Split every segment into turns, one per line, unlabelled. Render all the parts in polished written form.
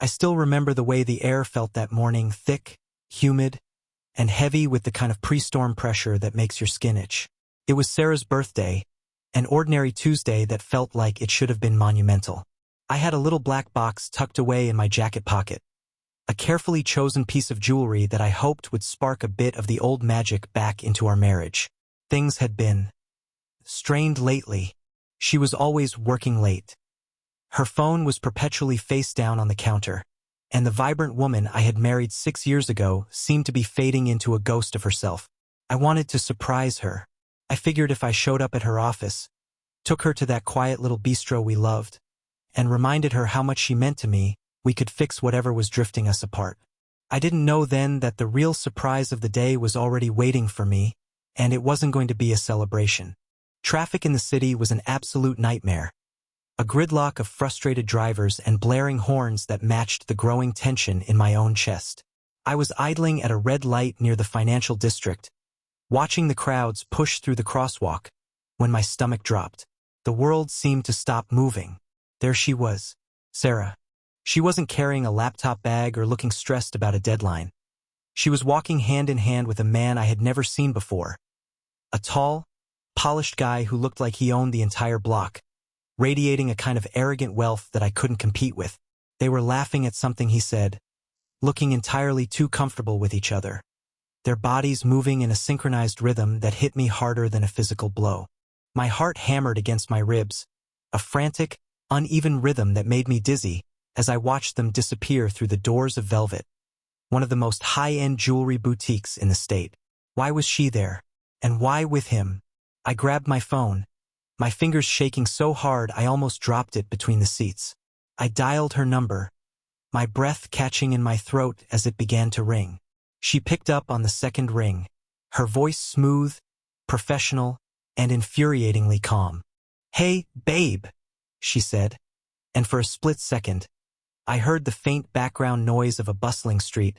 I still remember the way the air felt that morning, thick, humid, and heavy with the kind of pre-storm pressure that makes your skin itch. It was Sarah's birthday, an ordinary Tuesday that felt like it should have been monumental. I had a little black box tucked away in my jacket pocket, a carefully chosen piece of jewelry that I hoped would spark a bit of the old magic back into our marriage. Things had been strained lately. She was always working late. Her phone was perpetually face down on the counter, and the vibrant woman I had married 6 years ago seemed to be fading into a ghost of herself. I wanted to surprise her. I figured if I showed up at her office, took her to that quiet little bistro we loved, and reminded her how much she meant to me, we could fix whatever was drifting us apart. I didn't know then that the real surprise of the day was already waiting for me, and it wasn't going to be a celebration. Traffic in the city was an absolute nightmare. A gridlock of frustrated drivers and blaring horns that matched the growing tension in my own chest. I was idling at a red light near the financial district, watching the crowds push through the crosswalk, when my stomach dropped. The world seemed to stop moving. There she was, Sarah. She wasn't carrying a laptop bag or looking stressed about a deadline. She was walking hand in hand with a man I had never seen before. A tall, polished guy who looked like he owned the entire block, radiating a kind of arrogant wealth that I couldn't compete with. They were laughing at something he said, looking entirely too comfortable with each other, their bodies moving in a synchronized rhythm that hit me harder than a physical blow. My heart hammered against my ribs, a frantic, uneven rhythm that made me dizzy as I watched them disappear through the doors of Velvet, one of the most high-end jewelry boutiques in the state. Why was she there? And why with him? I grabbed my phone, my fingers shaking so hard I almost dropped it between the seats. I dialed her number, my breath catching in my throat as it began to ring. She picked up on the second ring, her voice smooth, professional, and infuriatingly calm. "Hey, babe," she said, and for a split second, I heard the faint background noise of a bustling street,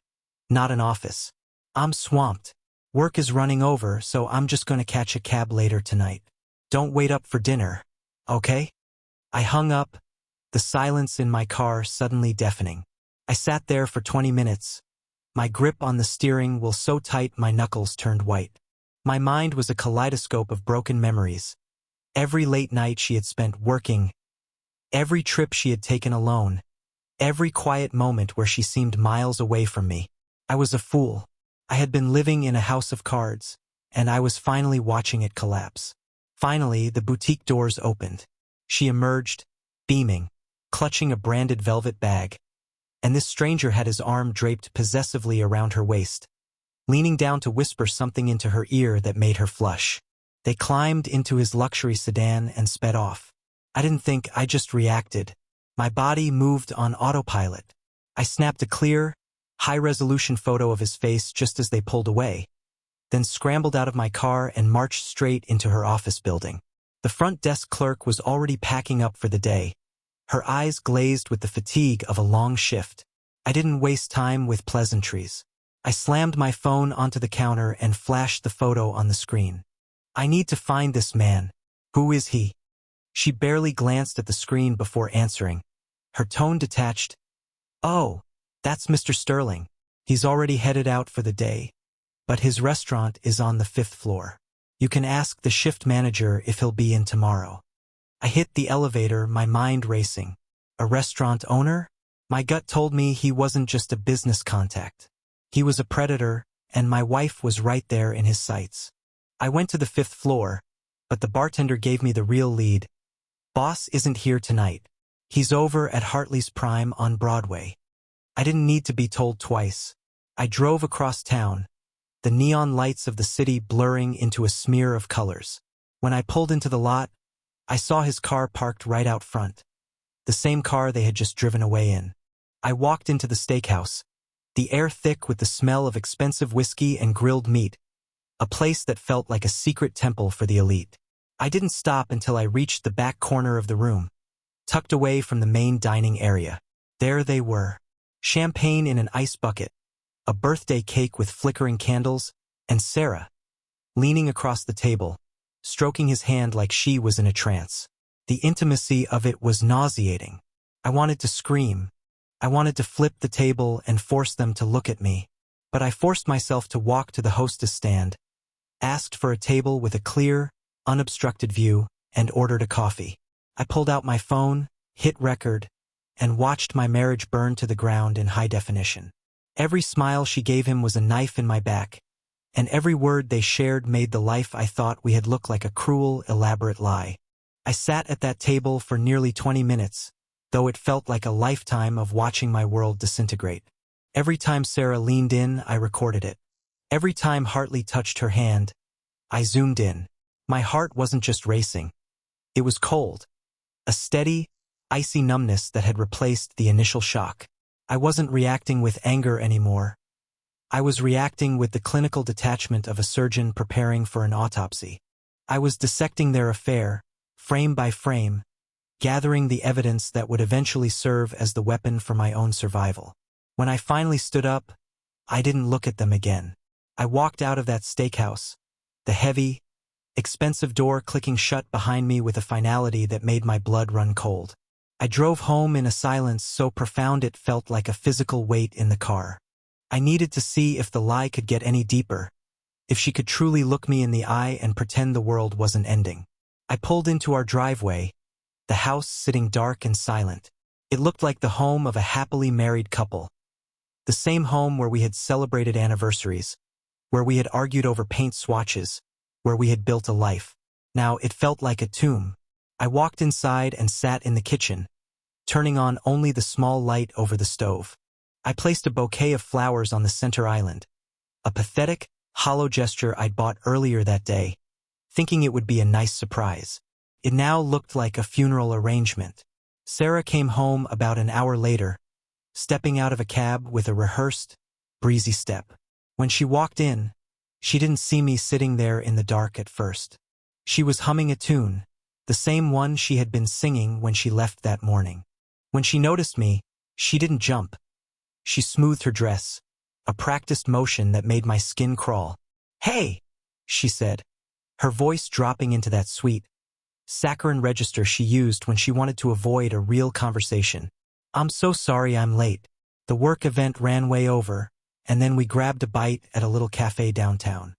not an office. "I'm swamped. Work is running over, so I'm just going to catch a cab later tonight. Don't wait up for dinner, okay?" I hung up, the silence in my car suddenly deafening. I sat there for 20 minutes, my grip on the steering wheel so tight my knuckles turned white. My mind was a kaleidoscope of broken memories. Every late night she had spent working, every trip she had taken alone, every quiet moment where she seemed miles away from me. I was a fool. I had been living in a house of cards, and I was finally watching it collapse. Finally, the boutique doors opened. She emerged, beaming, clutching a branded velvet bag, and this stranger had his arm draped possessively around her waist, leaning down to whisper something into her ear that made her flush. They climbed into his luxury sedan and sped off. I didn't think, I just reacted. My body moved on autopilot. I snapped a clear, high-resolution photo of his face just as they pulled away, then scrambled out of my car and marched straight into her office building. The front desk clerk was already packing up for the day, her eyes glazed with the fatigue of a long shift. I didn't waste time with pleasantries. I slammed my phone onto the counter and flashed the photo on the screen. "I need to find this man. Who is he?" She barely glanced at the screen before answering, her tone detached. "Oh, that's Mr. Sterling. He's already headed out for the day, but his restaurant is on the 5th floor. You can ask the shift manager if he'll be in tomorrow." I hit the elevator, my mind racing. A restaurant owner? My gut told me he wasn't just a business contact. He was a predator, and my wife was right there in his sights. I went to the 5th floor, but the bartender gave me the real lead. "Boss isn't here tonight. He's over at Hartley's Prime on Broadway." I didn't need to be told twice. I drove across town, the neon lights of the city blurring into a smear of colors. When I pulled into the lot, I saw his car parked right out front, the same car they had just driven away in. I walked into the steakhouse, the air thick with the smell of expensive whiskey and grilled meat, a place that felt like a secret temple for the elite. I didn't stop until I reached the back corner of the room, tucked away from the main dining area. There they were, champagne in an ice bucket, a birthday cake with flickering candles, and Sarah, leaning across the table, stroking his hand like she was in a trance. The intimacy of it was nauseating. I wanted to scream, I wanted to flip the table and force them to look at me, but I forced myself to walk to the hostess stand, asked for a table with a clear, unobstructed view, and ordered a coffee. I pulled out my phone, hit record, and watched my marriage burn to the ground in high definition. Every smile she gave him was a knife in my back, and every word they shared made the life I thought we had look like a cruel, elaborate lie. I sat at that table for nearly 20 minutes, though it felt like a lifetime of watching my world disintegrate. Every time Sarah leaned in, I recorded it. Every time Hartley touched her hand, I zoomed in. My heart wasn't just racing. It was cold. A steady, icy numbness that had replaced the initial shock. I wasn't reacting with anger anymore. I was reacting with the clinical detachment of a surgeon preparing for an autopsy. I was dissecting their affair, frame by frame, gathering the evidence that would eventually serve as the weapon for my own survival. When I finally stood up, I didn't look at them again. I walked out of that steakhouse, the heavy, expensive door clicking shut behind me with a finality that made my blood run cold. I drove home in a silence so profound it felt like a physical weight in the car. I needed to see if the lie could get any deeper, if she could truly look me in the eye and pretend the world wasn't ending. I pulled into our driveway, the house sitting dark and silent. It looked like the home of a happily married couple. The same home where we had celebrated anniversaries, where we had argued over paint swatches, where we had built a life. Now it felt like a tomb. I walked inside and sat in the kitchen, turning on only the small light over the stove. I placed a bouquet of flowers on the center island, a pathetic, hollow gesture I'd bought earlier that day, thinking it would be a nice surprise. It now looked like a funeral arrangement. Sarah came home about an hour later, stepping out of a cab with a rehearsed, breezy step. When she walked in, she didn't see me sitting there in the dark at first. She was humming a tune, the same one she had been singing when she left that morning. When she noticed me, she didn't jump. She smoothed her dress, a practiced motion that made my skin crawl. "Hey," she said, her voice dropping into that sweet, saccharine register she used when she wanted to avoid a real conversation. "I'm so sorry I'm late. The work event ran way over, and then we grabbed a bite at a little cafe downtown."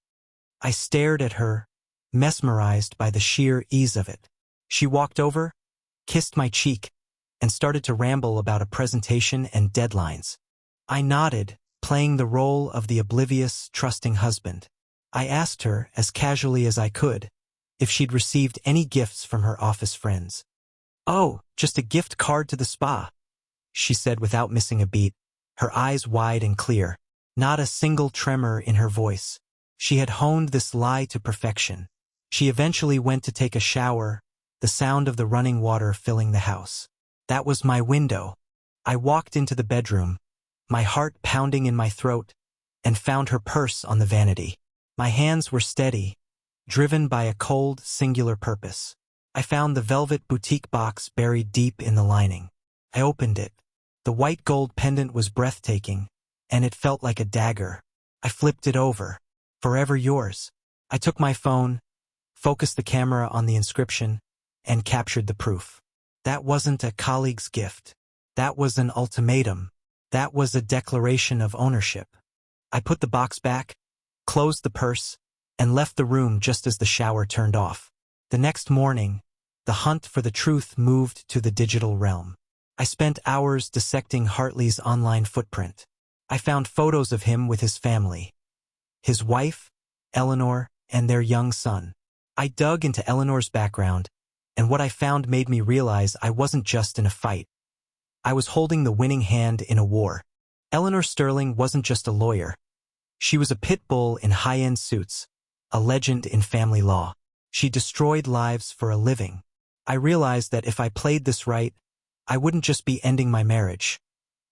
I stared at her, mesmerized by the sheer ease of it. She walked over, kissed my cheek, and started to ramble about a presentation and deadlines. I nodded, playing the role of the oblivious, trusting husband. I asked her, as casually as I could, if she'd received any gifts from her office friends. "Oh, just a gift card to the spa," she said without missing a beat, her eyes wide and clear, not a single tremor in her voice. She had honed this lie to perfection. She eventually went to take a shower, the sound of the running water filling the house. That was my window. I walked into the bedroom, my heart pounding in my throat, and found her purse on the vanity. My hands were steady, driven by a cold, singular purpose. I found the velvet boutique box buried deep in the lining. I opened it. The white gold pendant was breathtaking, and it felt like a dagger. I flipped it over. "Forever yours." I took my phone, focused the camera on the inscription, and captured the proof. That wasn't a colleague's gift. That was an ultimatum. That was a declaration of ownership. I put the box back, closed the purse, and left the room just as the shower turned off. The next morning, the hunt for the truth moved to the digital realm. I spent hours dissecting Hartley's online footprint. I found photos of him with his family, his wife, Eleanor, and their young son. I dug into Eleanor's background, and what I found made me realize I wasn't just in a fight. I was holding the winning hand in a war. Eleanor Sterling wasn't just a lawyer. She was a pit bull in high-end suits, a legend in family law. She destroyed lives for a living. I realized that if I played this right, I wouldn't just be ending my marriage.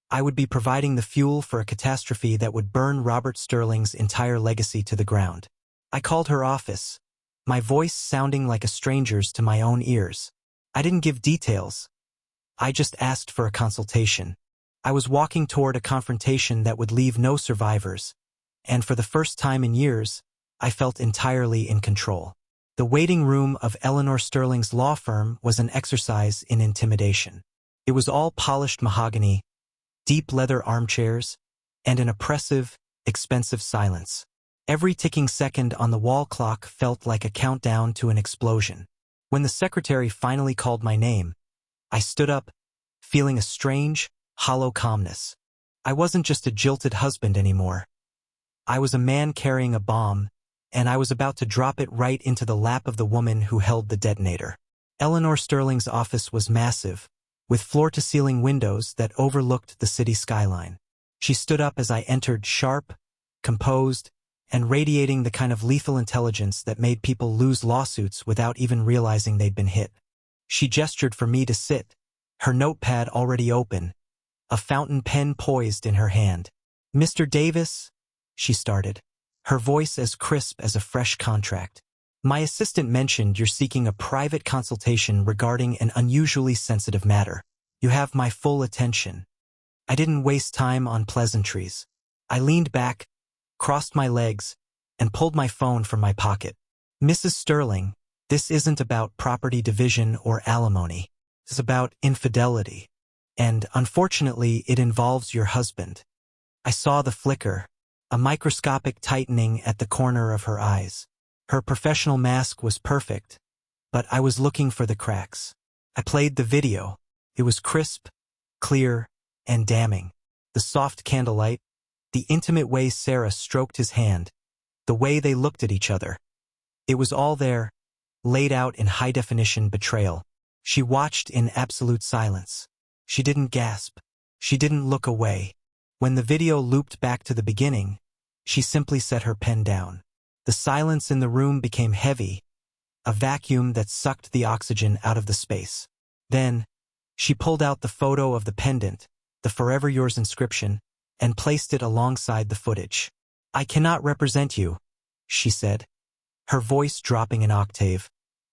I would be providing the fuel for a catastrophe that would burn Robert Sterling's entire legacy to the ground. I called her office, my voice sounding like a stranger's to my own ears. I didn't give details. I just asked for a consultation. I was walking toward a confrontation that would leave no survivors, and for the first time in years, I felt entirely in control. The waiting room of Eleanor Sterling's law firm was an exercise in intimidation. It was all polished mahogany, deep leather armchairs, and an oppressive, expensive silence. Every ticking second on the wall clock felt like a countdown to an explosion. When the secretary finally called my name, I stood up, feeling a strange, hollow calmness. I wasn't just a jilted husband anymore. I was a man carrying a bomb, and I was about to drop it right into the lap of the woman who held the detonator. Eleanor Sterling's office was massive, with floor-to-ceiling windows that overlooked the city skyline. She stood up as I entered, sharp, composed, and radiating the kind of lethal intelligence that made people lose lawsuits without even realizing they'd been hit. She gestured for me to sit, her notepad already open, a fountain pen poised in her hand. "Mr. Davis," she started, her voice as crisp as a fresh contract. "My assistant mentioned you're seeking a private consultation regarding an unusually sensitive matter. You have my full attention." I didn't waste time on pleasantries. I leaned back, crossed my legs, and pulled my phone from my pocket. "Mrs. Sterling, this isn't about property division or alimony. It's about infidelity. And, unfortunately, it involves your husband." I saw the flicker, a microscopic tightening at the corner of her eyes. Her professional mask was perfect, but I was looking for the cracks. I played the video. It was crisp, clear, and damning. The soft candlelight, the intimate way Sarah stroked his hand, the way they looked at each other. It was all there, laid out in high-definition betrayal. She watched in absolute silence. She didn't gasp. She didn't look away. When the video looped back to the beginning, she simply set her pen down. The silence in the room became heavy, a vacuum that sucked the oxygen out of the space. Then, she pulled out the photo of the pendant, the "Forever Yours" inscription, and placed it alongside the footage. "I cannot represent you," she said, her voice dropping an octave,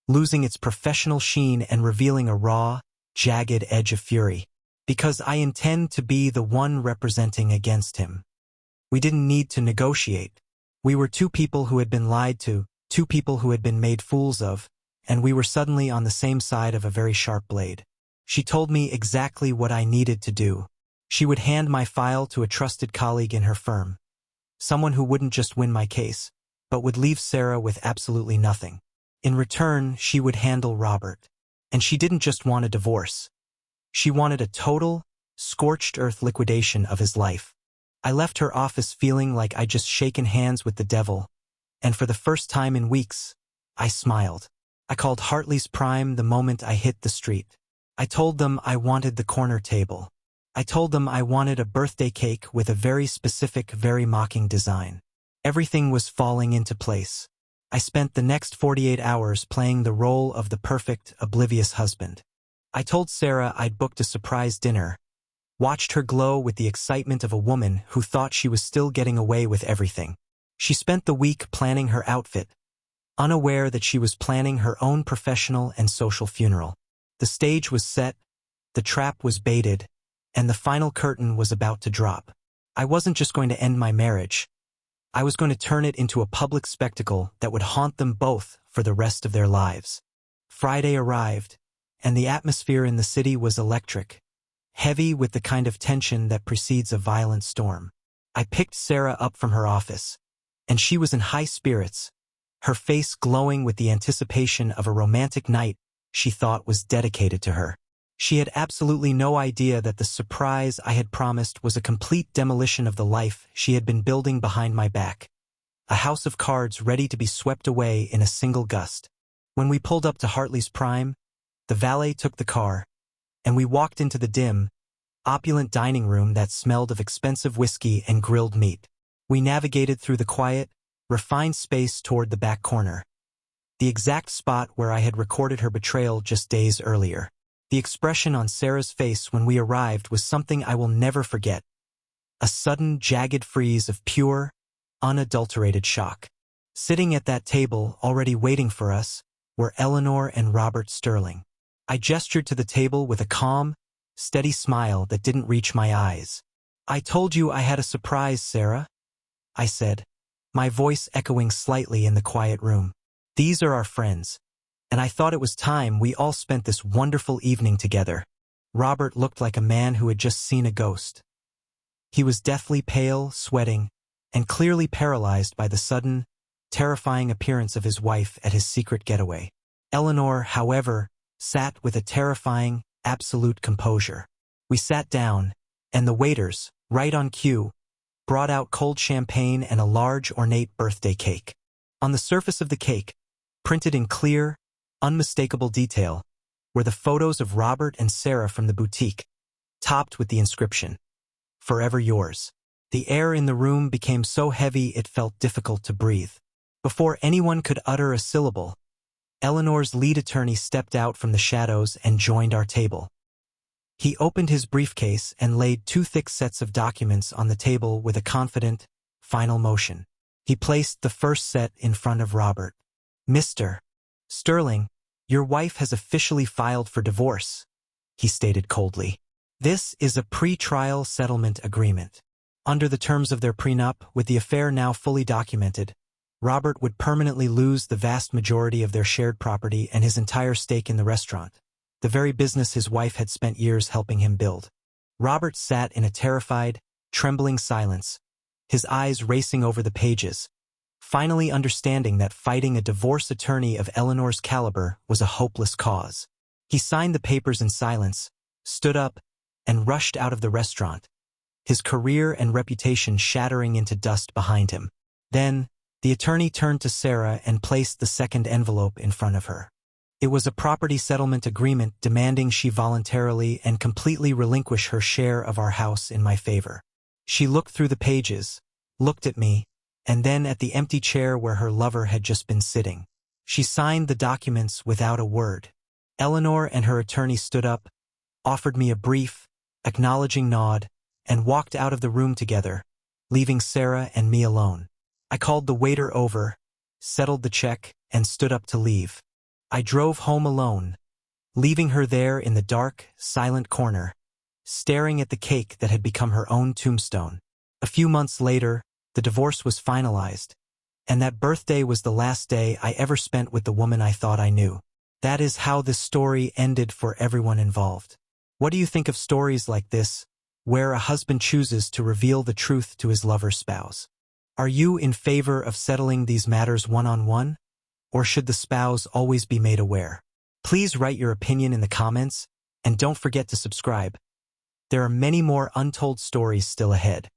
losing its professional sheen and revealing a raw, jagged edge of fury, "because I intend to be the one representing against him." We didn't need to negotiate. We were two people who had been lied to, two people who had been made fools of, and we were suddenly on the same side of a very sharp blade. She told me exactly what I needed to do. She would hand my file to a trusted colleague in her firm, someone who wouldn't just win my case, but would leave Sarah with absolutely nothing. In return, she would handle Robert. And she didn't just want a divorce. She wanted a total, scorched-earth liquidation of his life. I left her office feeling like I'd just shaken hands with the devil, and for the first time in weeks, I smiled. I called Hartley's Prime the moment I hit the street. I told them I wanted the corner table. I told them I wanted a birthday cake with a very specific, very mocking design. Everything was falling into place. I spent the next 48 hours playing the role of the perfect, oblivious husband. I told Sarah I'd booked a surprise dinner, watched her glow with the excitement of a woman who thought she was still getting away with everything. She spent the week planning her outfit, unaware that she was planning her own professional and social funeral. The stage was set, the trap was baited, and the final curtain was about to drop. I wasn't just going to end my marriage. I was going to turn it into a public spectacle that would haunt them both for the rest of their lives. Friday arrived, and the atmosphere in the city was electric, heavy with the kind of tension that precedes a violent storm. I picked Sarah up from her office, and she was in high spirits, her face glowing with the anticipation of a romantic night she thought was dedicated to her. She had absolutely no idea that the surprise I had promised was a complete demolition of the life she had been building behind my back. A house of cards ready to be swept away in a single gust. When we pulled up to Hartley's Prime, the valet took the car, and we walked into the dim, opulent dining room that smelled of expensive whiskey and grilled meat. We navigated through the quiet, refined space toward the back corner, the exact spot where I had recorded her betrayal just days earlier. The expression on Sarah's face when we arrived was something I will never forget. A sudden, jagged freeze of pure, unadulterated shock. Sitting at that table, already waiting for us, were Eleanor and Robert Sterling. I gestured to the table with a calm, steady smile that didn't reach my eyes. "I told you I had a surprise, Sarah," I said, my voice echoing slightly in the quiet room. "These are our friends, and I thought it was time we all spent this wonderful evening together." Robert looked like a man who had just seen a ghost. He was deathly pale, sweating, and clearly paralyzed by the sudden, terrifying appearance of his wife at his secret getaway. Eleanor, however, sat with a terrifying, absolute composure. We sat down, and the waiters, right on cue, brought out cold champagne and a large, ornate birthday cake. On the surface of the cake, printed in clear, unmistakable detail, were the photos of Robert and Sarah from the boutique, topped with the inscription, "Forever yours." The air in the room became so heavy it felt difficult to breathe. Before anyone could utter a syllable, Eleanor's lead attorney stepped out from the shadows and joined our table. He opened his briefcase and laid 2 thick sets of documents on the table with a confident, final motion. He placed the first set in front of Robert. "Mr. Sterling, your wife has officially filed for divorce," he stated coldly. "This is a pre-trial settlement agreement. Under the terms of their prenup, with the affair now fully documented, Robert would permanently lose the vast majority of their shared property and his entire stake in the restaurant, the very business his wife had spent years helping him build." Robert sat in a terrified, trembling silence, his eyes racing over the pages, finally understanding that fighting a divorce attorney of Eleanor's caliber was a hopeless cause. He signed the papers in silence, stood up, and rushed out of the restaurant, his career and reputation shattering into dust behind him. Then, the attorney turned to Sarah and placed the second envelope in front of her. It was a property settlement agreement demanding she voluntarily and completely relinquish her share of our house in my favor. She looked through the pages, looked at me, and then at the empty chair where her lover had just been sitting. She signed the documents without a word. Eleanor and her attorney stood up, offered me a brief, acknowledging nod, and walked out of the room together, leaving Sarah and me alone. I called the waiter over, settled the check, and stood up to leave. I drove home alone, leaving her there in the dark, silent corner, staring at the cake that had become her own tombstone. A few months later, the divorce was finalized, and that birthday was the last day I ever spent with the woman I thought I knew. That is how this story ended for everyone involved. What do you think of stories like this, where a husband chooses to reveal the truth to his lover's spouse? Are you in favor of settling these matters one-on-one, or should the spouse always be made aware? Please write your opinion in the comments, and don't forget to subscribe. There are many more untold stories still ahead.